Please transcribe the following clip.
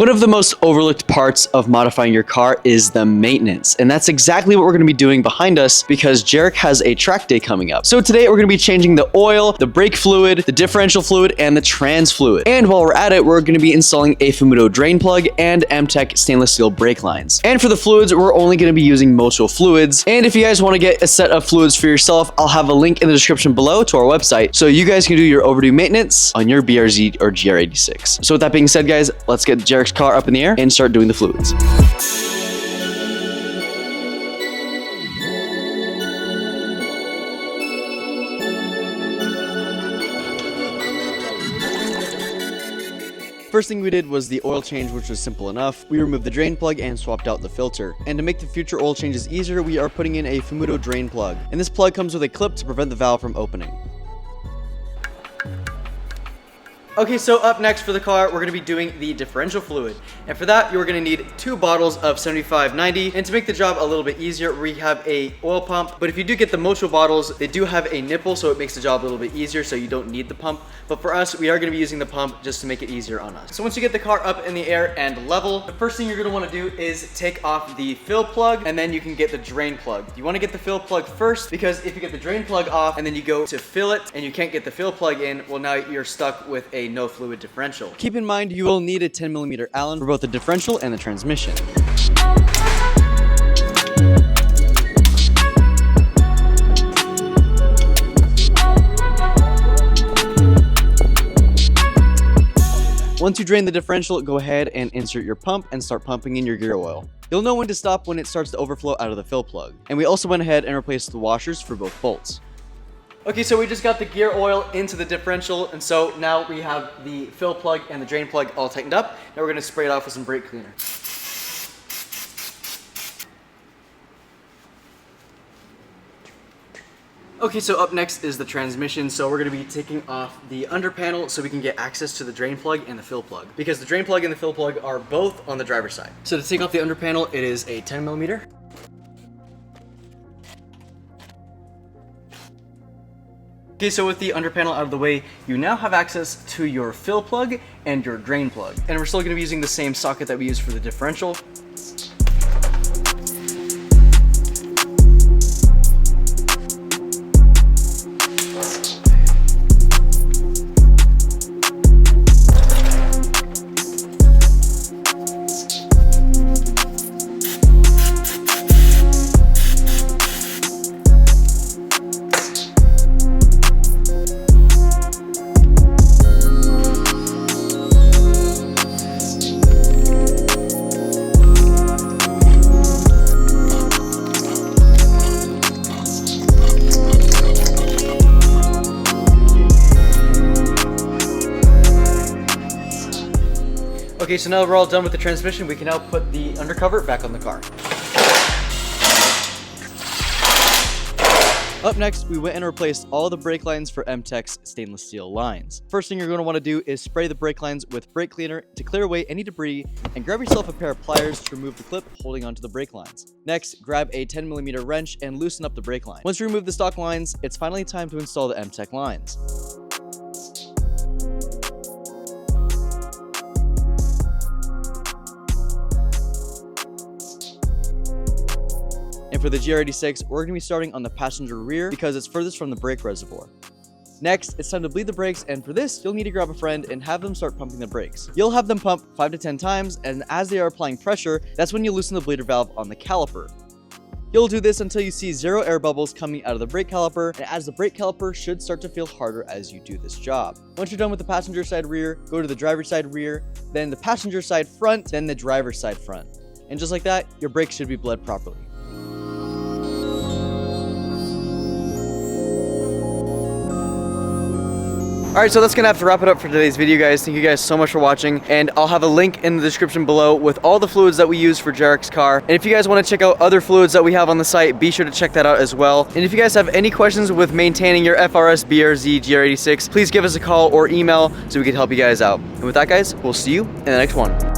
One of the most overlooked parts of modifying your car is the maintenance, and that's exactly what we're going to be doing behind us because Jeric has a track day coming up. So today we're going to be changing the oil, the brake fluid, the differential fluid, and the trans fluid. And while we're at it, we're going to be installing a Fumuto drain plug and MTech stainless steel brake lines. And for the fluids, we're only going to be using Motul fluids. And if you guys want to get a set of fluids for yourself, I'll have a link in the description below to our website so you guys can do your overdue maintenance on your BRZ or GR86. So with that being said, guys, let's get Jeric's car up in the air and start doing the fluids. First thing we did was the oil change, which was simple enough. We removed the drain plug and swapped out the filter. And to make the future oil changes easier, we are putting in a Fumuto drain plug. And this plug comes with a clip to prevent the valve from opening. Okay, so up next for the car, we're going to be doing the differential fluid. And for that, you're going to need 2 bottles of 75/90. And to make the job a little bit easier, we have a oil pump. But if you do get the Motul bottles, they do have a nipple, so it makes the job a little bit easier, so you don't need the pump. But for us, we are going to be using the pump just to make it easier on us. So once you get the car up in the air and level, the first thing you're going to want to do is take off the fill plug, and then you can get the drain plug. You want to get the fill plug first, because if you get the drain plug off and then you go to fill it and you can't get the fill plug in, well, now you're stuck with a no fluid differential. Keep in mind you will need a 10mm Allen for both the differential and the transmission. Once you drain the differential, go ahead and insert your pump and start pumping in your gear oil. You'll know when to stop when it starts to overflow out of the fill plug. And we also went ahead and replaced the washers for both bolts. Okay, so we just got the gear oil into the differential, and so now we have the fill plug and the drain plug all tightened up. Now we're going to spray it off with some brake cleaner. Okay, so up next is the transmission. So we're going to be taking off the under panel so we can get access to the drain plug and the fill plug, because the drain plug and the fill plug are both on the driver's side. So to take off the under panel, it is a 10mm. Okay, so with the under panel out of the way, you now have access to your fill plug and your drain plug. And we're still going to be using the same socket that we used for the differential. Okay, so now we're all done with the transmission, we can now put the undercover back on the car. Up next, we went and replaced all the brake lines for MTech's stainless steel lines. First thing you're going to want to do is spray the brake lines with brake cleaner to clear away any debris, and grab yourself a pair of pliers to remove the clip holding onto the brake lines. Next, grab a 10mm wrench and loosen up the brake line. Once you remove the stock lines, it's finally time to install the MTech lines. And for the GR86, we're going to be starting on the passenger rear because it's furthest from the brake reservoir. Next, it's time to bleed the brakes, and for this, you'll need to grab a friend and have them start pumping the brakes. You'll have them pump 5 to 10 times, and as they are applying pressure, that's when you loosen the bleeder valve on the caliper. You'll do this until you see 0 air bubbles coming out of the brake caliper, and as the brake caliper should start to feel harder as you do this job. Once you're done with the passenger side rear, go to the driver's side rear, then the passenger side front, then the driver's side front. And just like that, your brakes should be bled properly. Alright, so that's gonna have to wrap it up for today's video, guys. Thank you guys so much for watching, and I'll have a link in the description below with all the fluids that we use for Jeric's car. And if you guys want to check out other fluids that we have on the site, be sure to check that out as well. And if you guys have any questions with maintaining your FRS BRZ GR86, please give us a call or email so we can help you guys out. And with that, guys, we'll see you in the next one.